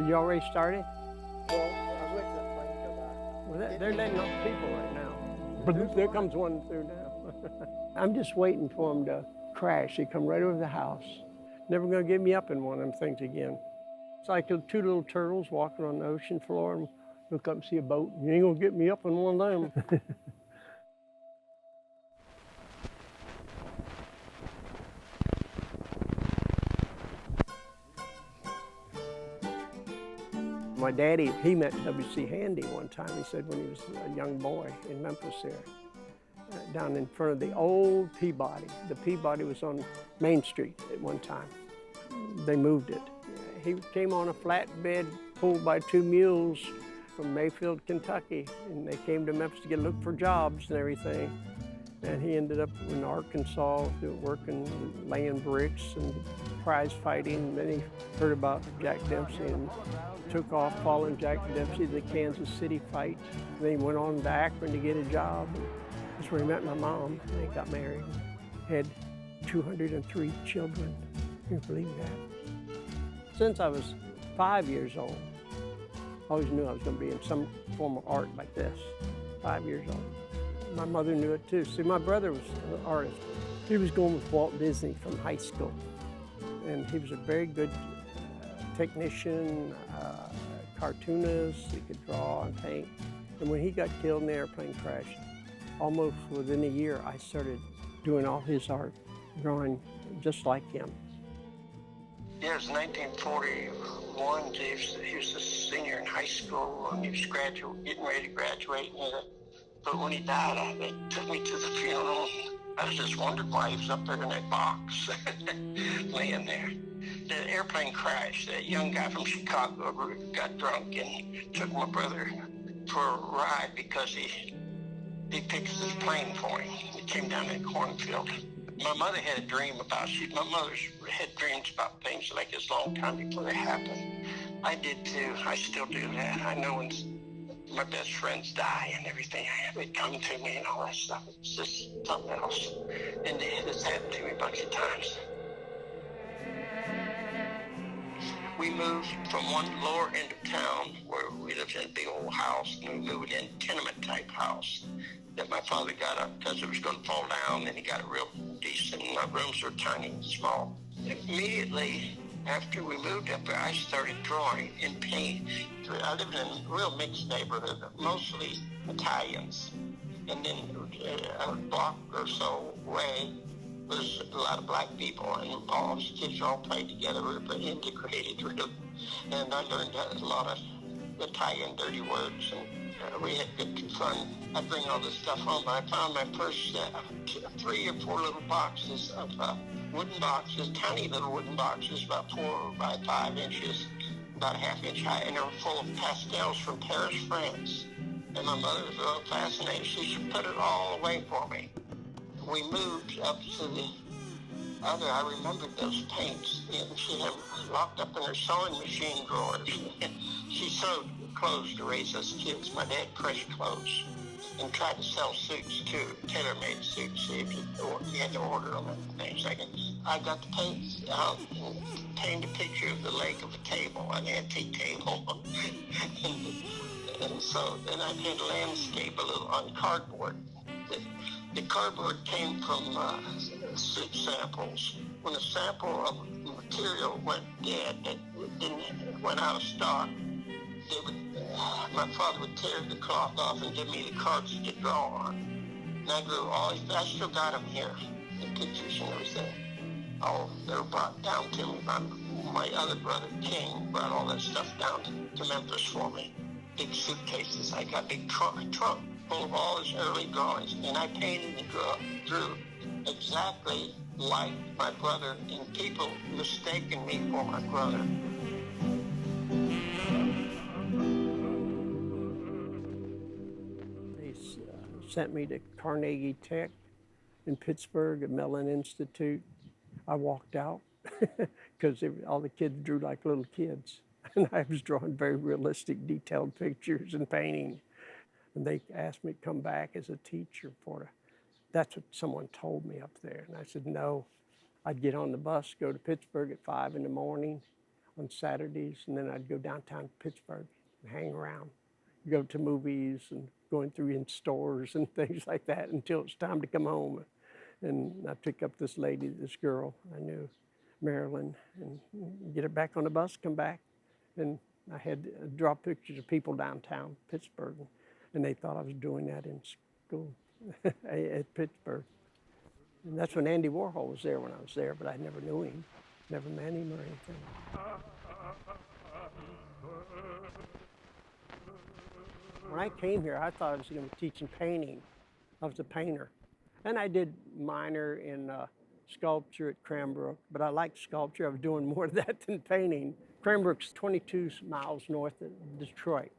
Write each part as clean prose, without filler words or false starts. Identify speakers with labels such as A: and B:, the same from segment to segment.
A: You already started?
B: Well, I was waiting for the plane to go by.
A: Well, they're letting off people right now. But there comes one through now. I'm just waiting for them to crash. They come right over the house. Never gonna get me up in one of them things again. It's like two little turtles walking on the ocean floor and look up and see a boat. You ain't gonna get me up in one of them. My daddy, he met W.C. Handy one time. He said when he was a young boy in Memphis there, down in front of the old Peabody. The Peabody was on Main Street at one time. They moved it. He came on a flatbed pulled by two mules from Mayfield, Kentucky, and they came to Memphis to look for jobs and everything. And he ended up in Arkansas working, laying bricks and prize fighting. And then he heard about Jack Dempsey and took off following Jack Dempsey to the Kansas City fight. And then he went on to Akron to get a job. And that's where he met my mom. And they got married. Had 203 children. Can you believe that? Since I was 5 years old, I always knew I was going to be in some form of art like this. 5 years old. My mother knew it too. See, my brother was an artist. He was going with Walt Disney from high school. And he was a very good technician, cartoonist. He could draw and paint. And when he got killed in the airplane crash, almost within a year, I started doing all his art, drawing just like him.
C: Yeah, it was 1941. He was a senior in high school, and he was getting ready to graduate. But when he died, they took me to the funeral. I just wondered why he was up there in that box, laying there. The airplane crashed. That young guy from Chicago got drunk and took my brother for a ride because he fixed his plane for him. He came down in a cornfield. My mother had a dream about, my mother had dreams about things like this a long time before they happened. I did too. I still do that. I know when my best friends die and everything, they come to me and all that stuff. It's just something else. And it's happened to me a bunch of times. We moved from one lower end of town where we lived in a big old house, and we moved in a tenement type house that my father got up because it was going to fall down, and he got it real decent. My rooms were tiny and small. Immediately after we moved up there, I started drawing in paint. I lived in a real mixed neighborhood, mostly Italians. And then a block or so away was a lot of black people, and all these kids all played together. We were integrated, and I learned a lot of Italian dirty words, and we had good fun. I bring all this stuff home, but I found my first 3 or 4 little boxes of wooden boxes, tiny little wooden boxes, about 4 by 5 inches, about a ½ inch high, and they were full of pastels from Paris, France. And my mother was real fascinated. She put it all away for me. We moved up to the other, I remembered those paints, and she had them locked up in her sewing machine drawers. She sewed clothes to raise us kids. My dad pressed clothes and tried to sell suits too, tailor-made suits. He had to order them and things like that. I got the paints out and painted a picture of the leg of a table, an antique table. and so then I did landscape a little on cardboard. The cardboard came from suit samples. When a sample of material went dead, that went out of stock, my father would tear the cloth off and give me the cards to draw on. And I drew I still got them here, the pictures and everything. They were brought down to me by my other brother, King, brought all that stuff down to Memphis for me. Big suitcases. I got a big trunk full of all his early drawings, and I painted and drew exactly like my brother, and people mistaken me for my brother.
A: They sent me to Carnegie Tech in Pittsburgh at Mellon Institute. I walked out because all the kids drew like little kids, and I was drawing very realistic, detailed pictures and painting. And they asked me to come back as a teacher that's what someone told me up there. And I said, no. I'd get on the bus, go to Pittsburgh at 5 in the morning. on Saturdays, and then I'd go downtown Pittsburgh and hang around, go to movies and going through in stores and things like that until it's time to come home. And I pick up this lady, this girl I knew, Marilyn, and get her back on the bus, come back. And I had to draw pictures of people downtown Pittsburgh, and they thought I was doing that in school at Pittsburgh. And that's when Andy Warhol was there when I was there, but I never knew him, never met him or anything. When I came here, I thought I was going to be teaching painting. I was a painter. And I did minor in sculpture at Cranbrook, but I liked sculpture. I was doing more of that than painting. Cranbrook's 22 miles north of Detroit.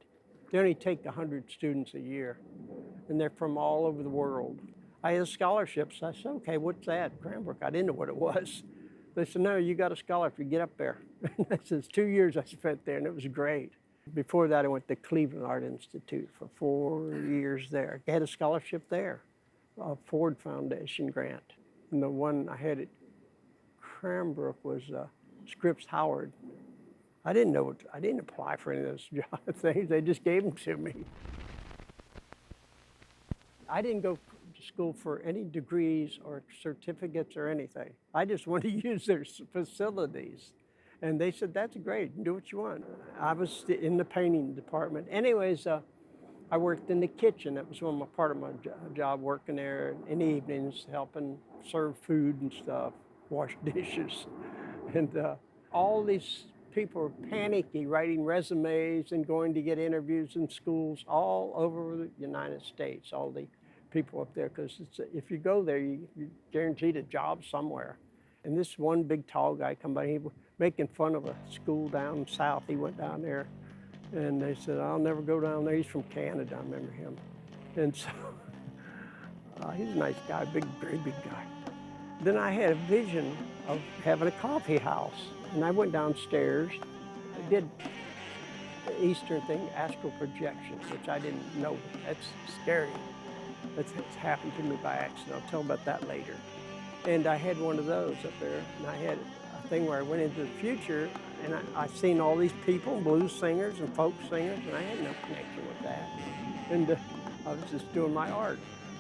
A: They only take 100 students a year, and they're from all over the world. I had scholarships. I said, okay, what's that? Cranbrook. I didn't know what it was. They said, no, you got a scholarship, get up there. I said, 2 years I spent there, and it was great. Before that, I went to Cleveland Art Institute for 4 years there. I had a scholarship there, a Ford Foundation grant. And the one I had at Cranbrook was Scripps Howard. I didn't apply for any of those job things. They just gave them to me. I didn't go to school for any degrees or certificates or anything. I just wanted to use their facilities. And they said, that's great, do what you want. I was in the painting department. Anyways, I worked in the kitchen. That was part of my job, working there in the evenings, helping serve food and stuff, wash dishes. And all these people were panicky, writing resumes and going to get interviews in schools all over the United States, all the people up there, because if you go there, you're guaranteed a job somewhere. And this one big tall guy come by, he was making fun of a school down south. He went down there, and they said, I'll never go down there. He's from Canada, I remember him. And so, he's a nice guy, very big guy. Then I had a vision of having a coffee house, and I went downstairs. I did the Eastern thing, astral projections, which I didn't know. That's scary. It's happened to me by accident. I'll tell about that later. And I had one of those up there, and I had a thing where I went into the future, and I seen all these people, blues singers and folk singers, and I had no connection with that. And I was just doing my art.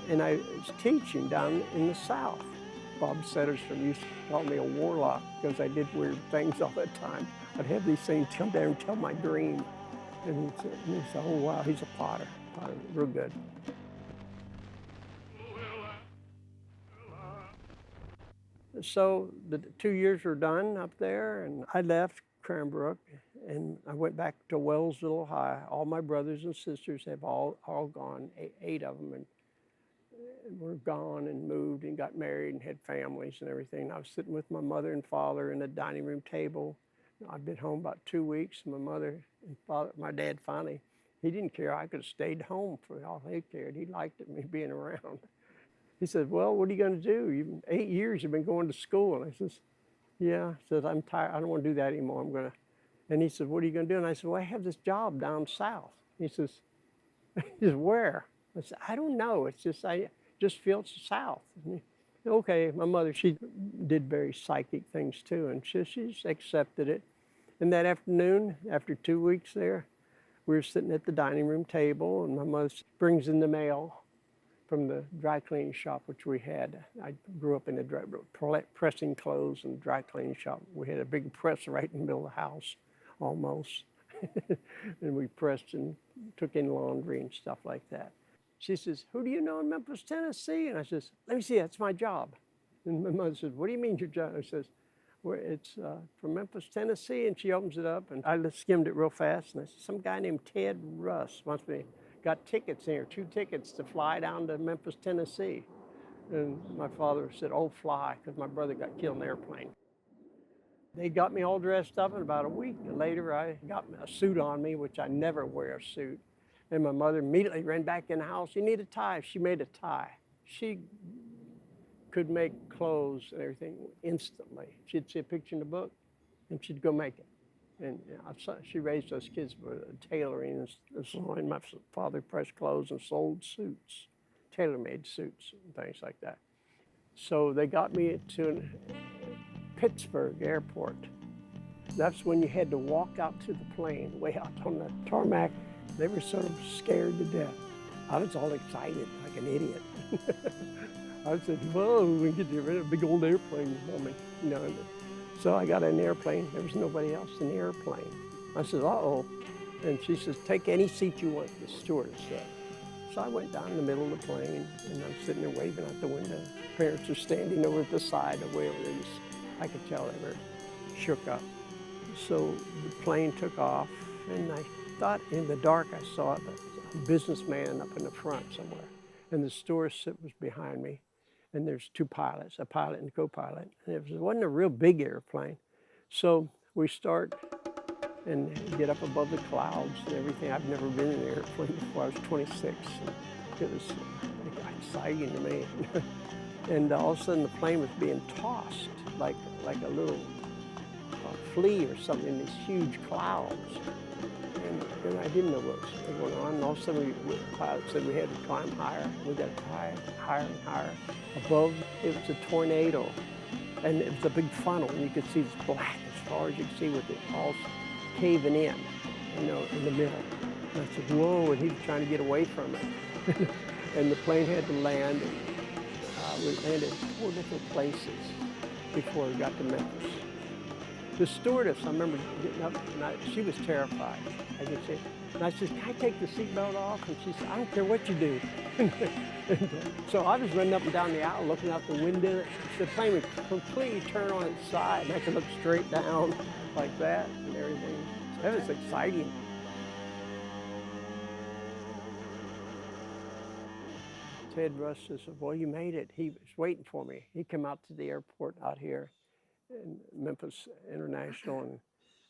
A: And I was teaching down in the South. Bob Setterstrom used to call me a warlock because I did weird things all the time. I'd have these things come down and tell my dream. And he said, oh wow, he's a potter, real good. So the 2 years were done up there, and I left Cranbrook, and I went back to Wellsville, Ohio. All my brothers and sisters have all gone, 8 of them, and were gone and moved and got married and had families and everything. I was sitting with my mother and father in the dining room table. I'd been home about 2 weeks. My mother and father, my dad finally, he didn't care. I could have stayed home for all he cared. He liked me being around. He said, well, what are you going to do? 8 years you've been going to school. And I says, yeah. I said, I'm tired. I don't want to do that anymore. And he said, what are you going to do? And I said, well, I have this job down south. He says, where? I said, I don't know. It's just, I just feel it's south. Okay, my mother, she did very psychic things too, and she just accepted it. And that afternoon, after 2 weeks there, we were sitting at the dining room table, and my mother brings in the mail from the dry cleaning shop, which we had. I grew up in a pressing clothes and dry cleaning shop. We had a big press right in the middle of the house, almost. And we pressed and took in laundry and stuff like that. She says, who do you know in Memphis, Tennessee? And I says, let me see, that's my job. And my mother says, what do you mean your job? I says, well, it's from Memphis, Tennessee. And she opens it up, and I skimmed it real fast. And I said, some guy named Ted Russ wants me, got tickets here, 2 tickets to fly down to Memphis, Tennessee. And my father said, oh, fly, because my brother got killed in an airplane. They got me all dressed up, and about a week later, I got a suit on me, which I never wear a suit. And my mother immediately ran back in the house. You need a tie. She made a tie. She could make clothes and everything instantly. She'd see a picture in the book, and she'd go make it. And she raised us kids with tailoring and sewing. My father pressed clothes and sold suits, tailor-made suits and things like that. So they got me to Pittsburgh airport. That's when you had to walk out to the plane, way out on the tarmac. They were sort of scared to death. I was all excited, like an idiot. I said, whoa, we get rid of a big old airplane on me. You know, so I got in an airplane. There was nobody else in the airplane. I said, uh-oh. And she says, take any seat you want, the stewardess said. So I went down in the middle of the plane, and I'm sitting there waving out the window. Parents are standing over at the side of where they just, I could tell they were shook up. So the plane took off, and I thought in the dark I saw a businessman up in the front somewhere. And the stewardess was behind me, and there's two pilots, a pilot and a co-pilot. And it wasn't a real big airplane. So we start and get up above the clouds and everything. I've never been in an airplane before. I was 26. And it was exciting to me. And all of a sudden the plane was being tossed like a little flea or something in these huge clouds. And I didn't know what was going on. And all of a sudden the pilot said we had to climb higher. We got higher and higher. Above, it was a tornado. And it was a big funnel, and you could see this black as far as you could see with it all caving in, you know, in the middle. And I said, whoa, and he was trying to get away from it. And the plane had to land, and we landed 4 different places before we got to Memphis. The stewardess, I remember getting up, and she was terrified, I could say. And I said, can I take the seatbelt off? And she said, I don't care what you do. So I was running up and down the aisle, looking out the window. The plane would completely turn on its side, and I could look straight down like that and everything. That was exciting. Ted Russ says, well, you made it. He was waiting for me. He came out to the airport out here in Memphis International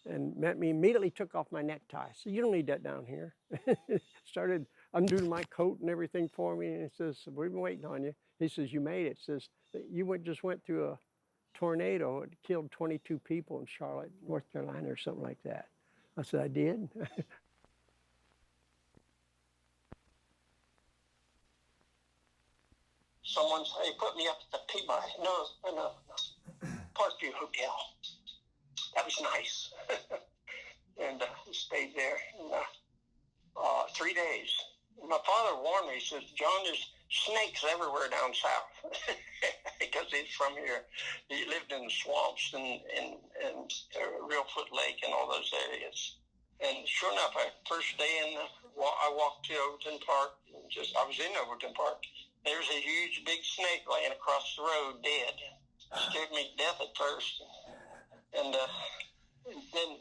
A: and met me, immediately took off my necktie. So you don't need that down here. Started undoing my coat and everything for me. And he says, we've been waiting on you. He says, you made it. He says, you just went through a tornado. It killed 22 people in Charlotte, North Carolina or something like that. I said, I did?
C: They put me up at the Peabody, no, Parkview Hotel. That was nice. And stayed there 3 days. My father warned me, he says, John, there's snakes everywhere down south. Because he's from here. He lived in the swamps and Reelfoot Lake and all those areas. And sure enough, first day I walked to Overton Park. I was in Overton Park. There's a huge, big snake laying across the road, dead. Scared me to death at first. And then,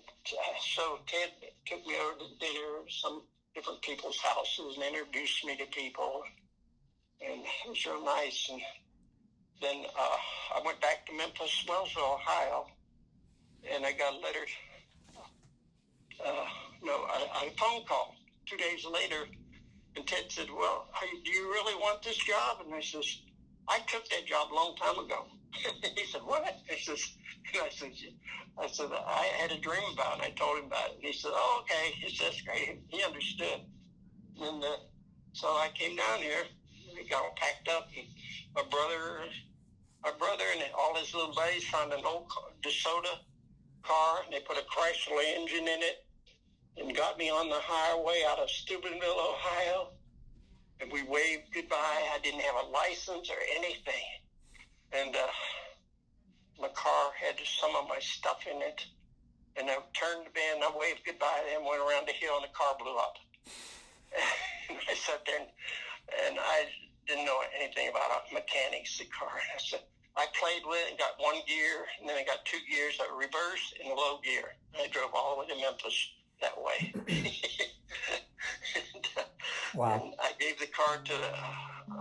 C: so Ted took me over to dinner at some different people's houses and introduced me to people. And it was real nice. And then I went back to Memphis, Wellsville, Ohio, and I got a letter. I had a phone call 2 days later, and Ted said, well, do you really want this job? And I says, I took that job a long time ago. He said, what? I said, I had a dream about it. I told him about it. And he said, oh, okay. He said, that's great. He understood. And so I came down here. We got all packed up. And my brother and all his little buddies found an old DeSoto car, and they put a Chrysler engine in it and got me on the highway out of Steubenville, Ohio. And we waved goodbye. I didn't have a license or anything. And my car had some of my stuff in it. And I turned the bend, I waved goodbye, and went around the hill, and the car blew up. And I sat there, and I didn't know anything about mechanics, the car. I played with it and got one gear, and then I got 2 gears, a reverse and a low gear. I drove all the way to Memphis that way.
A: Wow.
C: And I gave the car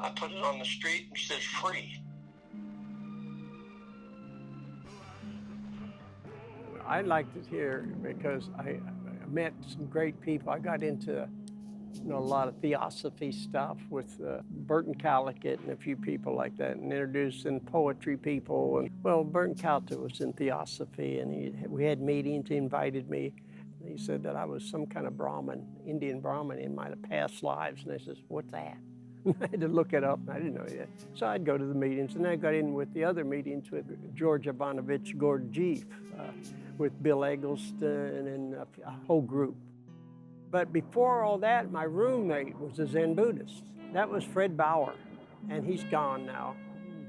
C: I put it on the street and it says free.
A: I liked it here because I met some great people. I got into a lot of theosophy stuff with Burton Callaghan and a few people like that, and introducing poetry people. And well, Burton Callaghan was in theosophy, and we had meetings. He invited me. He said that I was some kind of Brahmin, Indian Brahmin in my past lives. And I said, what's that? I had to look it up. I didn't know that. So I'd go to the meetings, and I got in with the other meetings with George Ivanovich Gurdjieff, with Bill Eggleston, and a whole group. But before all that, my roommate was a Zen Buddhist. That was Fred Bauer, and he's gone now.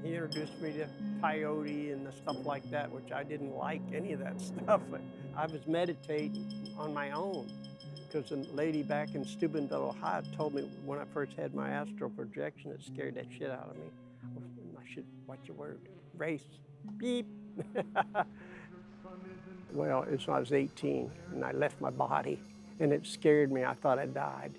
A: He introduced me to peyote and the stuff like that, which I didn't like any of that stuff. But I was meditating on my own, because a lady back in Steubenville, Ohio, told me when I first had my astral projection, it scared that shit out of me. I should watch your word. Race. Beep. Well, it was when I was 18, and I left my body, and it scared me. I thought I died.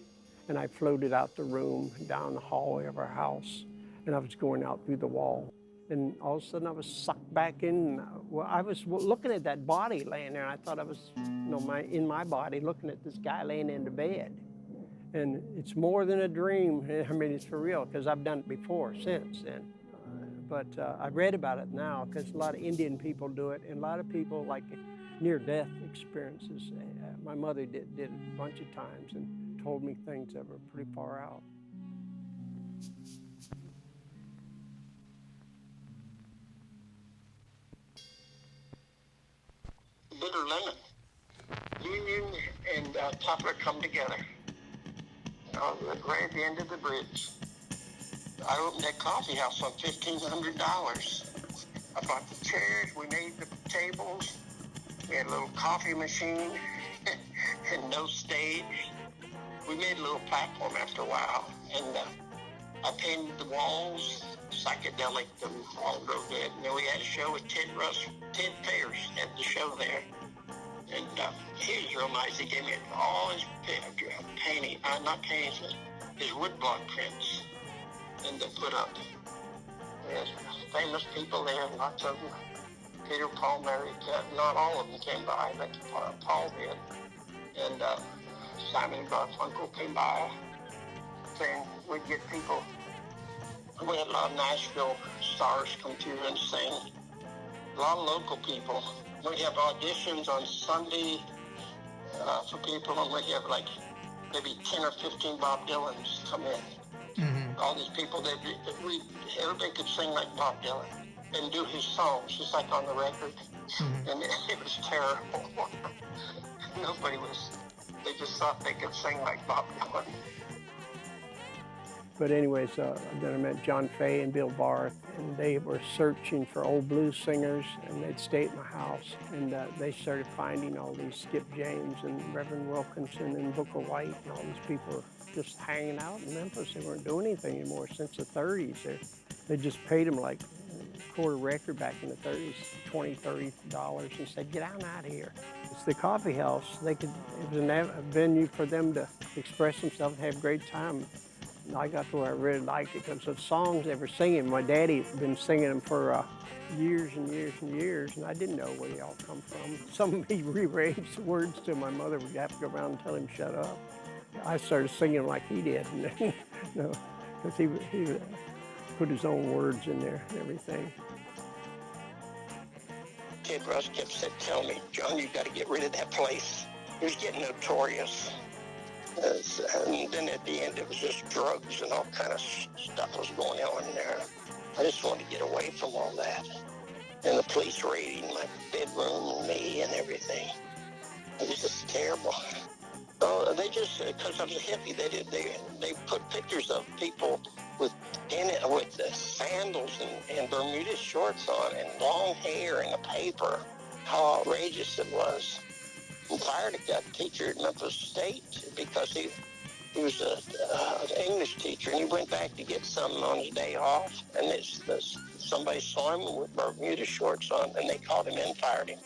A: And I floated out the room, down the hallway of our house, and I was going out through the wall. And all of a sudden I was sucked back in. Well, I was looking at that body laying there, and I thought I was, in my body, looking at this guy laying in the bed. And it's more than a dream. I mean, it's for real, because I've done it before, since then. But I read about it now, because a lot of Indian people do it, and a lot of people like near-death experiences. My mother did it a bunch of times and told me things that were pretty far out.
C: Bitter lemon. Union and Poplar come together. Right at the end of the bridge. I opened that coffee house on $1,500. I bought the chairs, we made the tables, we had a little coffee machine, and no stage. We made a little platform after a while, and I painted the walls psychedelic, all real good. And then we had a show with Ted Payers had the show there. And he was real nice. He gave me all his his woodblock prints, and they put up. There's famous people there, lots of them. Peter, Paul, Mary, not all of them came by, but Paul did. And Simon Garfunkel came by, saying we'd get people. We had a lot of Nashville stars come through and sing. A lot of local people. We have auditions on Sunday for people, and we have like maybe 10 or 15 Bob Dylans come in. Mm-hmm. All these people, everybody could sing like Bob Dylan and do his songs, just like on the record. Mm-hmm. And it was terrible. They just thought they could sing like Bob Dylan.
A: But anyways, then I met John Fay and Bill Barth, and they were searching for old blues singers, and they'd stay at my house. And they started finding all these Skip James and Reverend Wilkinson and Booker White, and all these people were just hanging out in Memphis. They weren't doing anything anymore since the 30s. They just paid them like a quarter record back in the 30s, $20, $30, and said, get on out of here. It's the coffee house. It was a venue for them to express themselves and have a great time. I got to where I really liked it because the songs they were singing, my daddy had been singing them for years and years and years, and I didn't know where they all come from. Some of me rearranged the words to my mother would have to go around and tell him shut up. I started singing them like he did, because he put his own words in there and everything.
C: Kid Russ kept telling me, John, you got to get rid of that place. It was getting notorious. And then at the end, it was just drugs and all kind of stuff was going on in there. I just wanted to get away from all that. And the police raiding my bedroom and me and everything. It was just terrible. So they just, because I was a hippie, they put pictures of people with sandals and Bermuda shorts on and long hair in the paper. How outrageous it was. And fired a teacher at Memphis State because he was an English teacher, and he went back to get something on his day off, and somebody saw him with Bermuda shorts on, and they called him in and fired him.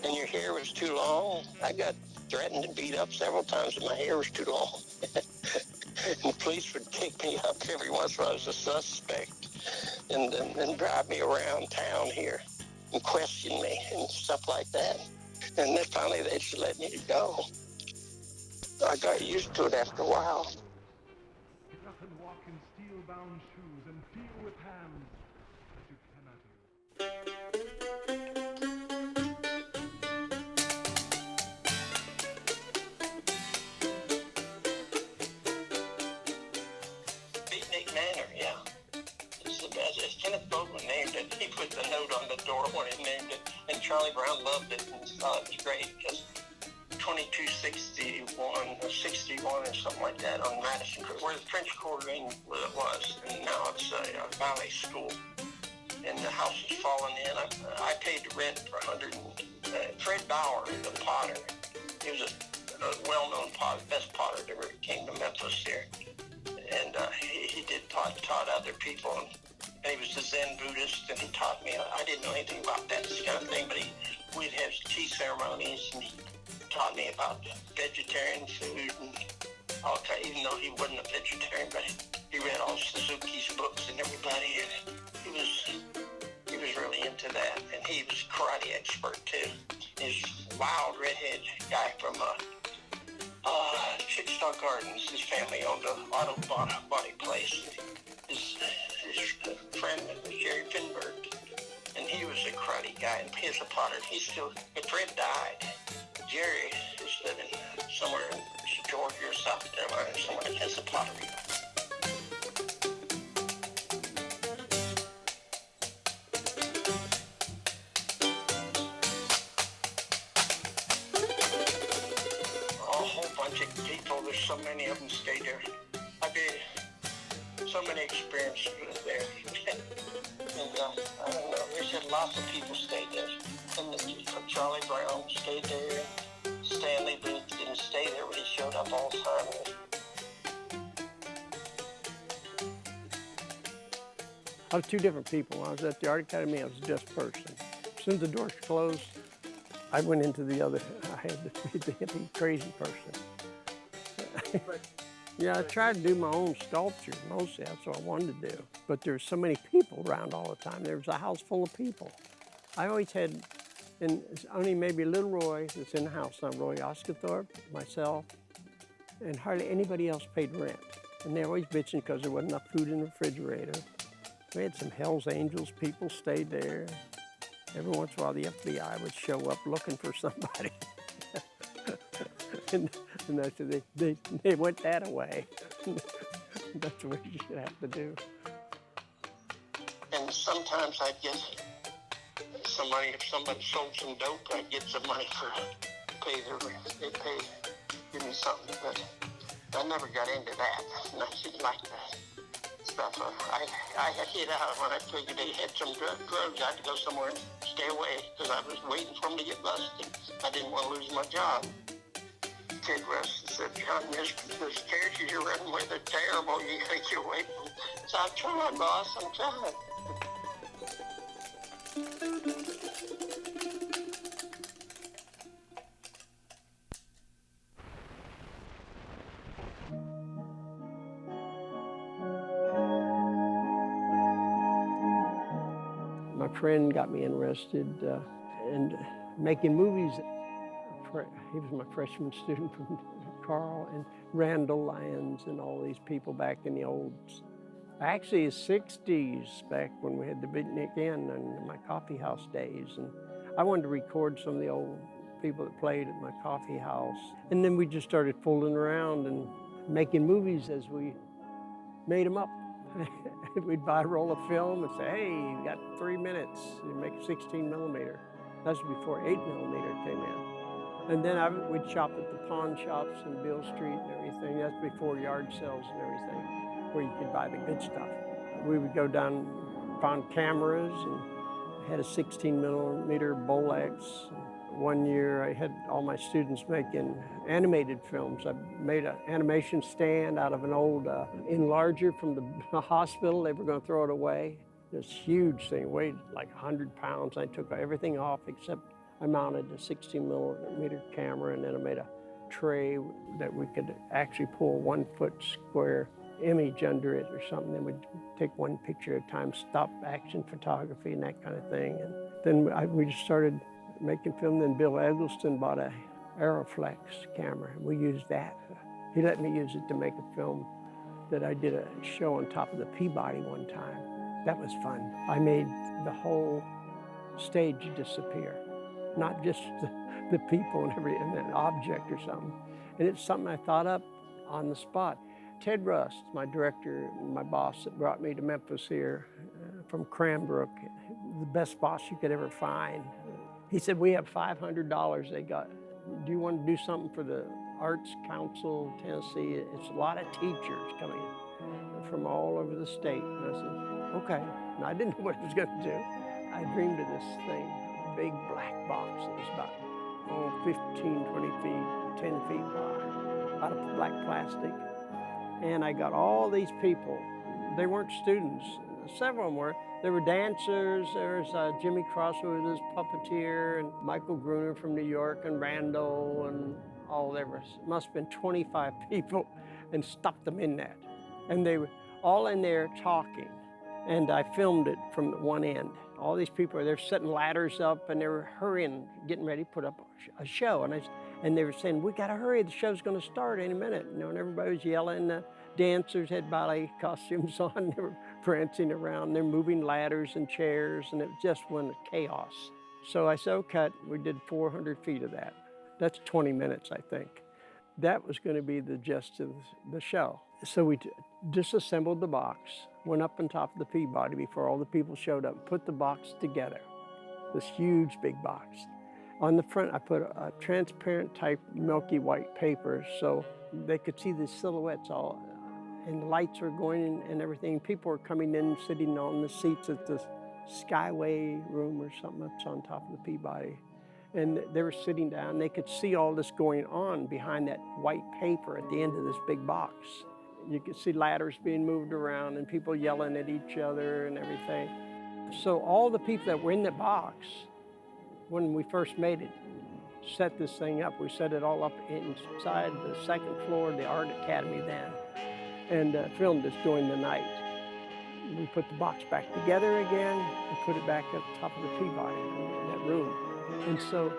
C: And your hair was too long. I got threatened and beat up several times, and my hair was too long. And the police would pick me up every once in a while as a suspect and drive me around town here and question me and stuff like that. And then finally they just let me go. I got used to it after a while.
D: Get up and walk in steel-bound shoes and feel with hands that you cannot use.
C: Charlie Brown loved it and thought it was great because 2261 or 61 or something like that on Madison, where the French Quarter was, and now it's a ballet school. And the house is falling in. I paid the rent for 100. Fred Bauer, the potter, he was a well-known potter, best potter that ever came to Memphis here. And he taught other people. And he was a Zen Buddhist, and he taught me. I didn't know anything about that kind of thing, but we'd have tea ceremonies, and he taught me about vegetarian food and all that. Even though he wasn't a vegetarian, but he read all Suzuki's books and everybody, and he was really into that. And he was a karate expert too. He's a wild redhead guy from Chicksaw Gardens. His family owned an auto body place. His friend was Jerry Finberg, and he was a karate guy, and he's a potter. He's still, but Fred died. Jerry is living somewhere in Georgia or South Carolina, somewhere that has a pottery. A whole bunch of people, there's so many of them stayed there. I did so many experiences there. And I don't know, they said lots of people stayed there. And Charlie Brown stayed there. Stanley Booth didn't stay there, but he showed up all the time.
A: I was two different people. When I was at the Art Academy, I was just a person. As soon as the doors closed, I went into the other. I had to be the hippie, crazy person. Yeah, I tried to do my own sculpture. Mostly, that's what I wanted to do. But there's so many people around all the time. There was a house full of people. I always had, and it's only maybe Little Roy that's in the house, not Roy Oscathorpe, myself, and hardly anybody else paid rent. And they're always bitching because there wasn't enough food in the refrigerator. We had some Hells Angels people stayed there. Every once in a while, the FBI would show up looking for somebody. and I said, they went that away. That's what you should have to do.
C: And sometimes I'd get some money. If somebody sold some dope, I'd get some money for pay their rent. They'd give me something, but I never got into that. And I didn't like that stuff. I had hid out when I figured they had some drugs. I had to go somewhere and stay away because I was waiting for them to get busted. I didn't want to lose my job. Ted Russ said, John, those characters you're running with are terrible. You gotta get away from them. So I'm trying, boss. I'm trying.
A: My friend got me interested in making movies. He was my freshman student from Carl and Randall Lyons and all these people back in the old, actually the 60s, back when we had the Beatnik Inn and my coffee house days. And I wanted to record some of the old people that played at my coffee house. And then we just started fooling around and making movies as we made them up. We'd buy a roll of film and say, hey, you got 3 minutes. You make 16 millimeter. That was before 8 millimeter came in. And then we'd shop at the pawn shops in Beale Street and everything. That's before yard sales and everything, where you could buy the good stuff. We would go down, found cameras, and had a 16 millimeter Bolex. One year I had all my students making animated films. I made an animation stand out of an old enlarger from the hospital. They were going to throw it away. This huge thing, weighed like 100 pounds. I took everything off except I mounted a 16 millimeter camera, and then I made a tray that we could actually pull 1 foot square image under it or something. Then we'd take one picture at a time, stop action photography and that kind of thing. And then we just started making film. Then Bill Eggleston bought a Aeroflex camera. We used that. He let me use it to make a film that I did a show on top of the Peabody one time. That was fun. I made the whole stage disappear. Not just the people and an object or something. And it's something I thought up on the spot. Ted Rust, my director, my boss that brought me to Memphis here from Cranbrook, the best boss you could ever find. He said, we have $500 they got. Do you want to do something for the Arts Council of Tennessee? It's a lot of teachers coming from all over the state. And I said, okay. And I didn't know what I was going to do. I dreamed of this thing, a big black box that was about 15, 20 feet, 10 feet wide, out of black plastic. And I got all these people. They weren't students. Several of them were. There were dancers. There was Jimmy Cross, who was his puppeteer, and Michael Gruner from New York, and Randall, and all there was. Must have been 25 people, and stuck them in that. And they were all in there talking. And I filmed it from one end. All these people, they're setting ladders up, and they were hurrying, getting ready to put up a show. And they were saying, we gotta hurry, the show's gonna start any minute. You know, and everybody was yelling. The dancers had ballet costumes on. They were prancing around. They're moving ladders and chairs, and it just went chaos. So I said, oh, cut. We did 400 feet of that. That's 20 minutes, I think. That was gonna be the gist of the show. So we disassembled the box, went up on top of the Peabody before all the people showed up, put the box together, this huge big box. On the front, I put a transparent type milky white paper so they could see the silhouettes all, and the lights were going and everything. People were coming in, sitting on the seats at the Skyway room or something that's on top of the Peabody. And they were sitting down, they could see all this going on behind that white paper at the end of this big box. You could see ladders being moved around and people yelling at each other and everything. So all the people that were in the box, when we first made it, set this thing up. We set it all up inside the second floor of the Art Academy then, and filmed this during the night. We put the box back together again and put it back at the top of the Peabody in that room. And so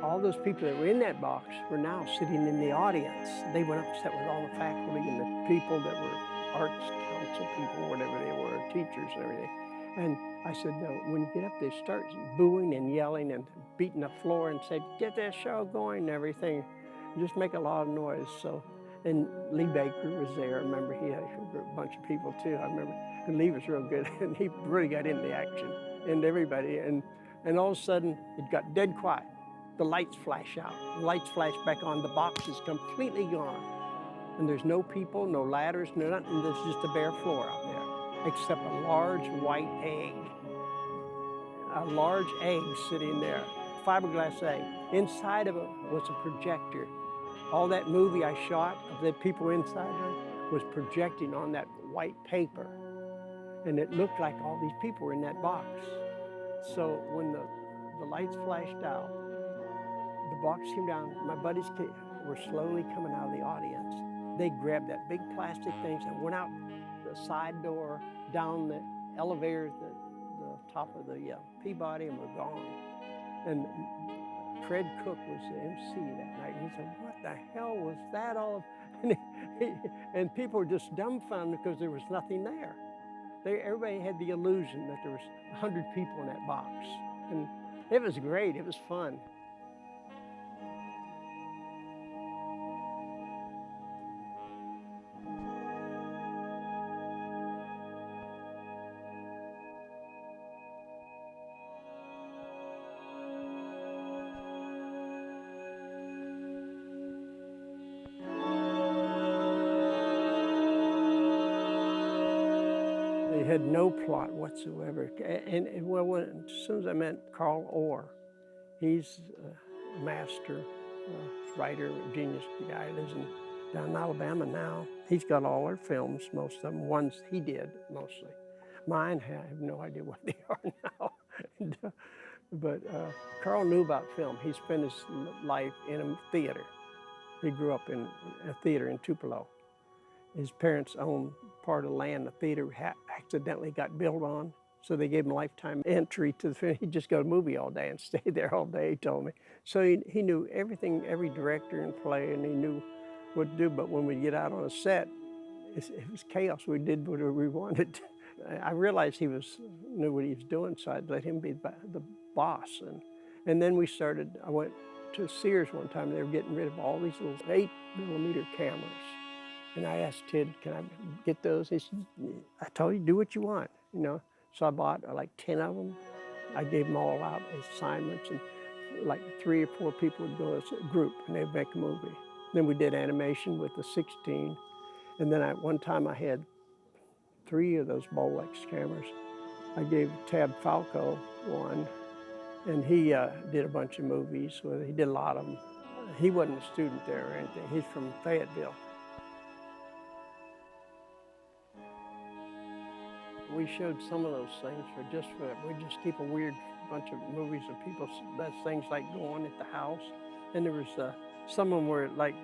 A: all those people that were in that box were now sitting in the audience. They went up and sat with all the faculty and the people that were Arts Council people, whatever they were, teachers and everything. And I said, no, when you get up there, start booing and yelling and beating the floor and said, get that show going and everything. Just make a lot of noise. So, and Lee Baker was there. I remember he had a bunch of people too. I remember, and Lee was real good and he really got into the action and everybody. And all of a sudden it got dead quiet. The lights flash out, the lights flash back on, the box is completely gone. And there's no people, no ladders, no nothing, there's just a bare floor out there, except a large white egg. A large egg sitting there, fiberglass egg. Inside of it was a projector. All that movie I shot of the people inside it was projecting on that white paper. And it looked like all these people were in that box. So when the lights flashed out, the box came down, my buddies were slowly coming out of the audience. They grabbed that big plastic things and went out the side door, down the elevator, the top of the Peabody, and were gone. And Fred Cook was the MC that night. He said, what the hell was that all of? And people were just dumbfounded because there was nothing there. Everybody had the illusion that there was 100 people in that box. And it was great, it was fun. They had no plot whatsoever. And well, as soon as I met Carl Orr, he's a master writer, genius guy, lives down in Alabama now. He's got all our films, most of them, ones he did mostly. Mine, I have no idea what they are now. But Carl knew about film. He spent his life in a theater. He grew up in a theater in Tupelo. His parents owned part of land the theater accidentally got built on, so they gave him lifetime entry to the film. He'd just go to a movie all day and stay there all day, he told me. So he knew everything, every director and play, and he knew what to do. But when we get out on a set, it was chaos. We did whatever we wanted. I realized he knew what he was doing, so I'd let him be the boss. And then I went to Sears one time, and they were getting rid of all these little 8mm cameras. And I asked Tid, can I get those? He said, I told you, do what you want, you know. So I bought like 10 of them, I gave them all out as assignments, and like 3 or 4 people would go as a group, and they'd make a movie. Then we did animation with the 16, and then one time I had 3 of those Bolex cameras. I gave Tab Falco one, and he did a bunch of movies. Well, he did a lot of them. He wasn't a student there or anything. He's from Fayetteville. We showed some of those things we just keep a weird bunch of movies of people, that's things like going at the house. And there was some of them were like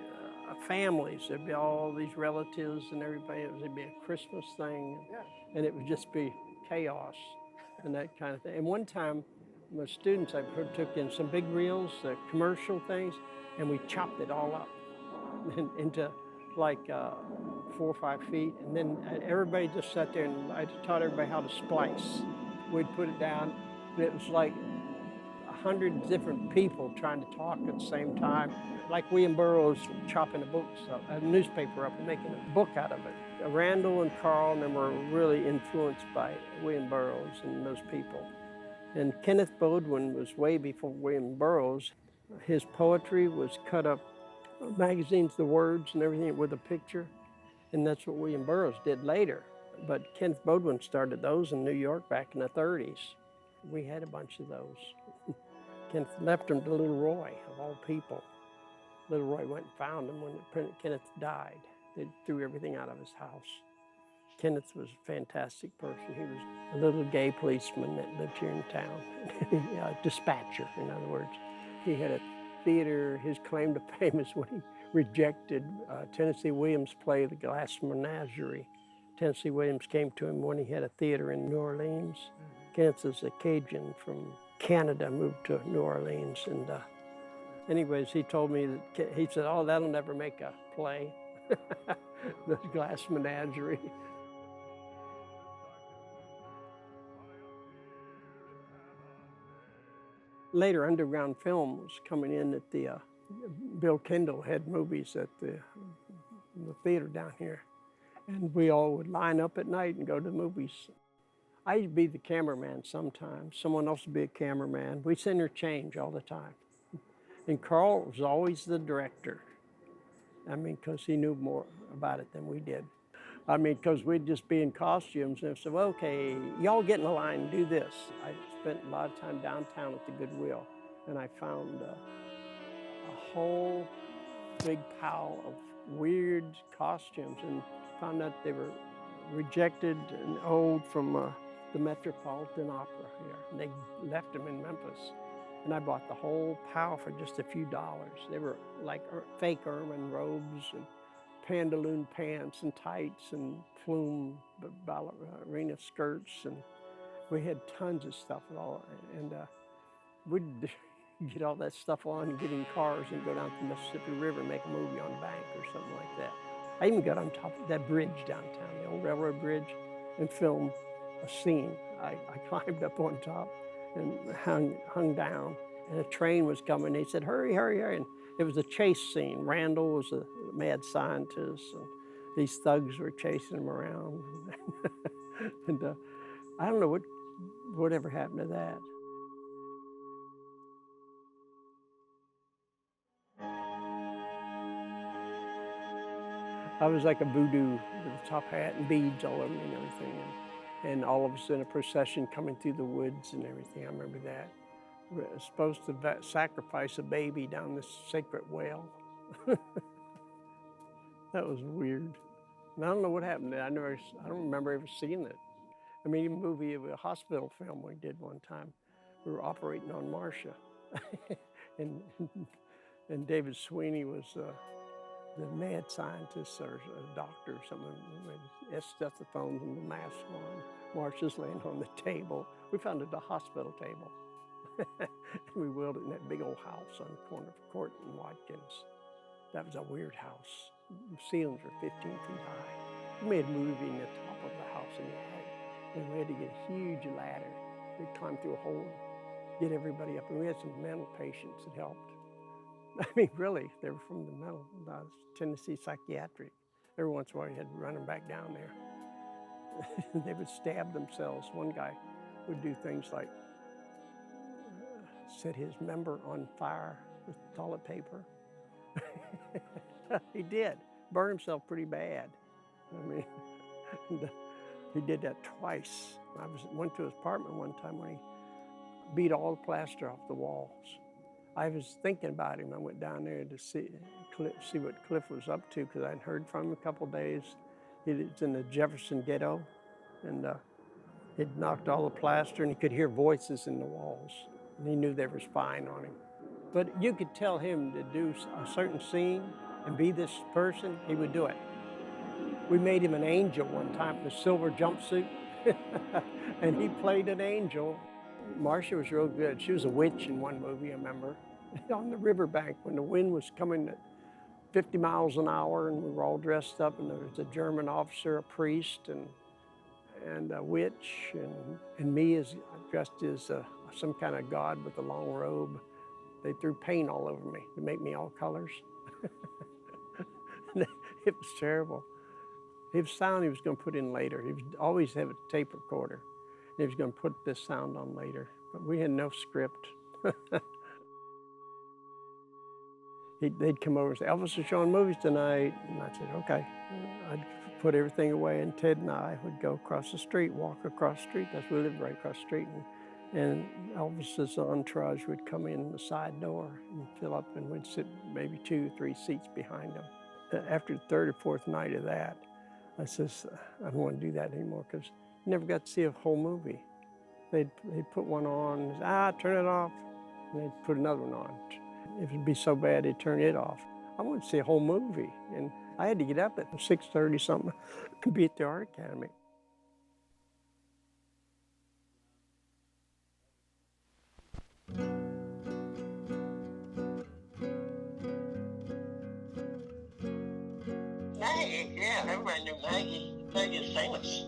A: families. There'd be all these relatives and everybody. It'd be a Christmas thing, and it would just be chaos and that kind of thing. And one time, my students, I took in some big reels, commercial things, and we chopped it all up into like 4 or 5 feet. And then everybody just sat there, and I taught everybody how to splice. We'd put it down, and it was like 100 different people trying to talk at the same time. Like William Burroughs chopping a newspaper up and making a book out of it. Randall and Carl and them were really influenced by William Burroughs and those people. And Kenneth Bodwin was way before William Burroughs. His poetry was cut up, magazines, the words and everything with a picture. And that's what William Burroughs did later. But Kenneth Bodwin started those in New York back in the 30s. We had a bunch of those. Kenneth left them to Little Roy, of all people. Little Roy went and found them when Kenneth died. They threw everything out of his house. Kenneth was a fantastic person. He was a little gay policeman that lived here in town. A dispatcher, in other words. He had a theater. His claim to fame is when he rejected Tennessee Williams' play, The Glass Menagerie. Tennessee Williams came to him when he had a theater in New Orleans. Kenneth is a Cajun from Canada, moved to New Orleans. And anyways, he told me that, he said, oh, that'll never make a play. The Glass Menagerie. Later, underground film was coming in at the, Bill Kendall had movies at the theater down here. And we all would line up at night and go to the movies. I used to be the cameraman sometimes. Someone else would be a cameraman. We'd interchange all the time. And Carl was always the director. I mean, because he knew more about it than we did. I mean, because we'd just be in costumes and said, well, okay, y'all get in the line and do this. I spent a lot of time downtown at the Goodwill, and I found a whole big pile of weird costumes, and found out they were rejected and old from the Metropolitan Opera here. And they left them in Memphis. And I bought the whole pile for just a few dollars. They were like fake ermine robes and pantaloon pants and tights and plume ballerina skirts. And we had tons of stuff and all. And we'd get all that stuff on and get in cars and go down to the Mississippi River and make a movie on the bank or something like that. I even got on top of that bridge downtown, the old railroad bridge, and filmed a scene. I climbed up on top and hung down, and a train was coming. He said, hurry, hurry, hurry. And it was a chase scene. Randall was a mad scientist, and these thugs were chasing him around. And I don't know whatever happened to that. I was like a voodoo with a top hat and beads all over me and everything. And all of us in a procession coming through the woods and everything. I remember that. We were supposed to sacrifice a baby down this sacred well. That was weird. And I don't know what happened. I don't remember ever seeing it. I mean, even a hospital film we did one time. We were operating on Marcia. and David Sweeney was the mad scientist or a doctor or something with stethoscope and the mask on. Marcia's laying on the table. We found it at a hospital table. And we wheeled it in that big old house on the corner of Court and Watkins. That was a weird house. The ceilings were 15 feet high. We made a movie in the top of the house in the attic. And we had to get a huge ladder. We'd climb through a hole and get everybody up. And we had some mental patients that helped. I mean, really, they were from the Tennessee Psychiatric. Every once in a while, you had to run them back down there. They would stab themselves. One guy would do things like set his member on fire with toilet paper. He did. Burned himself pretty bad. I mean, he did that twice. I went to his apartment one time when he beat all the plaster off the walls. I was thinking about him. I went down there to see what Cliff was up to, because I'd heard from him a couple of days. He was in the Jefferson ghetto, and he'd knocked all the plaster, and he could hear voices in the walls, and he knew they were spying on him. But you could tell him to do a certain scene and be this person, he would do it. We made him an angel one time in a silver jumpsuit, and he played an angel. Marcia was real good. She was a witch in one movie, I remember, on the riverbank when the wind was coming at 50 miles an hour, and we were all dressed up, and there was a German officer, a priest, and a witch, and me as dressed as some kind of god with a long robe. They threw paint all over me to make me all colors. It was terrible. His sound he was going to put in later. He would always have a tape recorder. He was going to put this sound on later, but we had no script. They'd come over and say, Elvis is showing movies tonight. And I said, okay. I'd put everything away, and Ted and I would go across the street, walk across the street. That's where we lived, right across the street. And Elvis's entourage would come in the side door and fill up, and we'd sit maybe 2 or 3 seats behind them. After the 3rd or 4th night of that, I says, I don't want to do that anymore, because you never got to see a whole movie. They'd put one on, and turn it off, and they'd put another one on. If it'd be so bad, they'd turn it off. I wanted to see a whole movie, and I had to get up at 6:30 something to be at the Art Academy.
C: Maggie, yeah, everybody knew Maggie. Maggie is famous.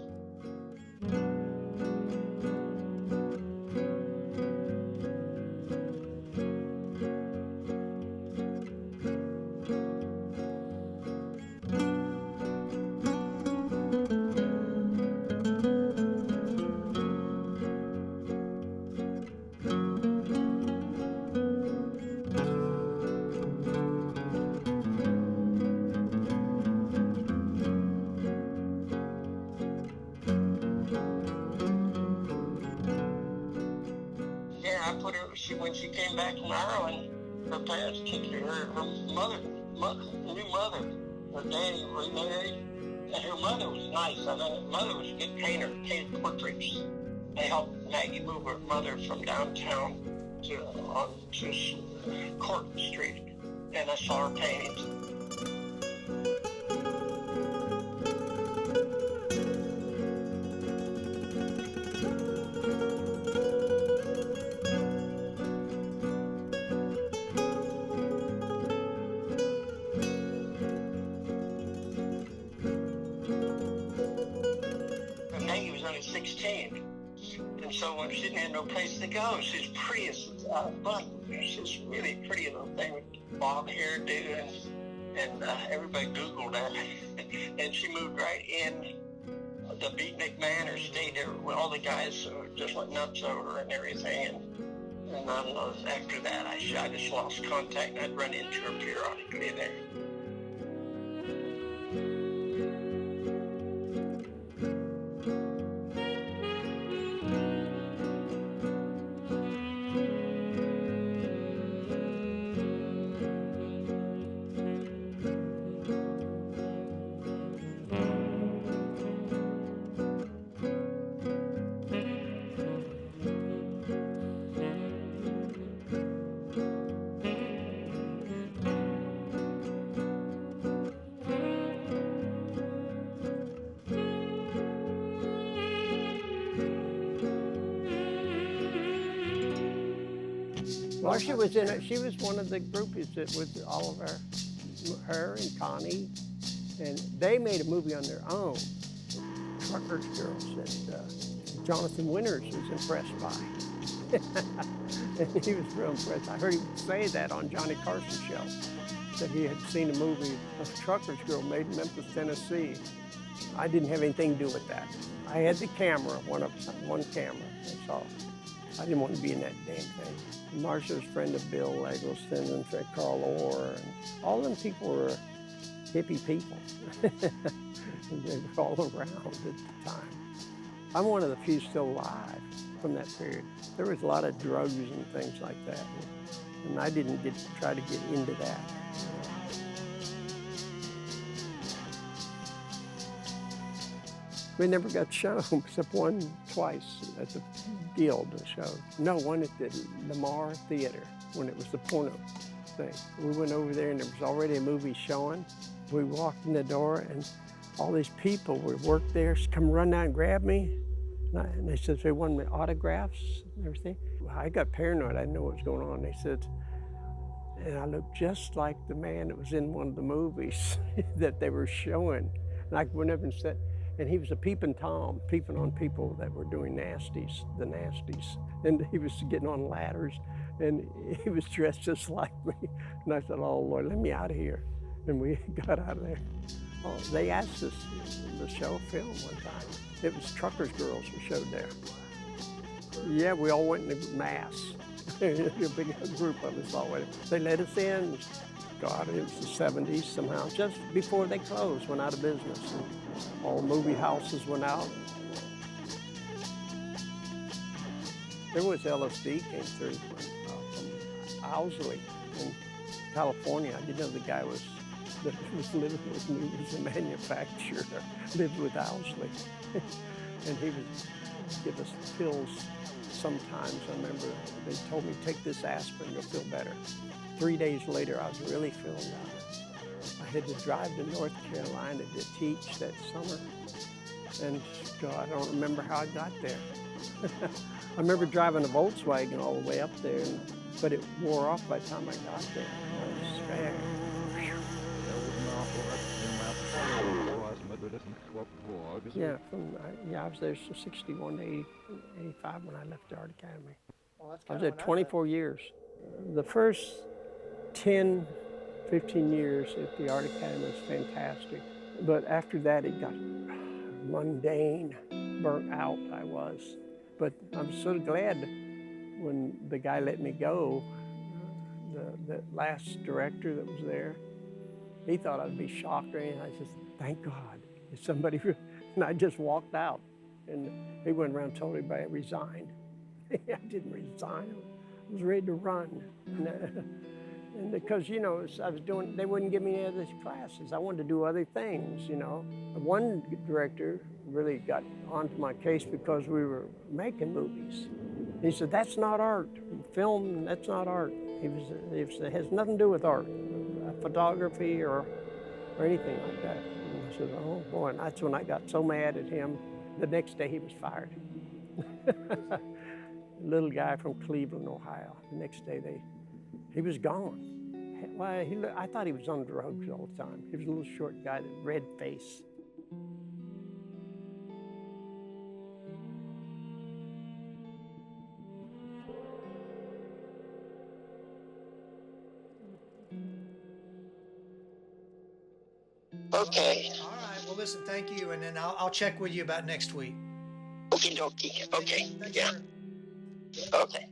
C: When she came back from Ireland, her parents kicked her. Her new mother, her daddy remarried, and her mother was nice. I mean, her mother was a good painter, painted portraits. They helped Maggie move her mother from downtown to Court Street, and I saw her paintings. Maggie was only 16, and so when she didn't have no place to go, she was pretty as fun. She was really pretty little thing with bob hairdo, and everybody Googled that. And she moved right in. The Beatnik Manor, stayed there with all the guys just went nuts over her and everything. And after that, I just lost contact, and I'd run into her periodically there. Marcia was in it. She was one of the groupies that with all of her and Connie, and they made a movie on their own, Truckers Girls, that Jonathan Winters was impressed by. And he was real impressed. I heard him say that on Johnny Carson's show, that he had seen a movie, a Truckers Girl made in Memphis, Tennessee. I didn't have anything to do with that. I had the camera, one camera, that's all.
A: I didn't want to be in that damn thing. Marcia was a friend of Bill Eggleston and Fred Carl Orr, and all them people were hippie people. They were all around at the time. I'm one of the few still alive from that period. There was a lot of drugs and things like that, and I didn't try to get into that. We never got shown except twice at the Guild show. No, one at the Lamar Theater when it was the porno thing. We went over there and there was already a movie showing. We walked in the door and all these people would work there, come run out and grab me. And they said they wanted autographs and everything. I got paranoid, I didn't know what was going on. They said, and I looked just like the man that was in one of the movies that they were showing. And I went up and said, and he was a peeping Tom, peeping on people that were doing the nasties. And he was getting on ladders, and he was dressed just like me. And I said, oh Lord, let me out of here. And we got out of there. Oh, they asked us to show a film one time. It was Truckers' Girls we showed there. Yeah, we all went in a mass. A big group of us all went. They let us in. God, it was the 70s somehow. Just before they closed, went out of business. And all movie houses went out. There was LSD came through from Owsley in California. I didn't know the guy was living with me, was a manufacturer, lived with Owsley. And he would give us pills sometimes. I remember they told me, take this aspirin, you'll feel better. 3 days later, I was really feeling better. I had to drive to North Carolina to teach that summer. And God, I don't remember how I got there. I remember driving a Volkswagen all the way up there, but it wore off by the time I got there. I was scared. Yeah, I was there from 61 to 85 when I left the Art Academy.
B: Well, that's
A: I was
B: kinda
A: there 24 years. The first 10, 15 years at the Art Academy was fantastic. But after that, it got mundane, burnt out I was. But I'm so glad when the guy let me go, the last director that was there, he thought I'd be shocked or anything. I just, thank God. If somebody, and I just walked out. And he went around and told everybody I resigned. I didn't resign. I was ready to run. And because, you know, I was doing, they wouldn't give me any other classes. I wanted to do other things, you know. One director really got onto my case because we were making movies. He said, that's not art. Film, that's not art. It has nothing to do with art, photography or anything like that. And I said, oh boy, and that's when I got so mad at him. The next day he was fired. Little guy from Cleveland, Ohio. The next day he was gone. Why? I thought he was on drugs all the time. He was a little short guy, that red face.
C: Okay.
B: All right. Well, listen, thank you. And then I'll check with you about next week.
C: Okie dokie. Okay.
B: Thanks,
C: Yeah.
B: sir.
C: Okay.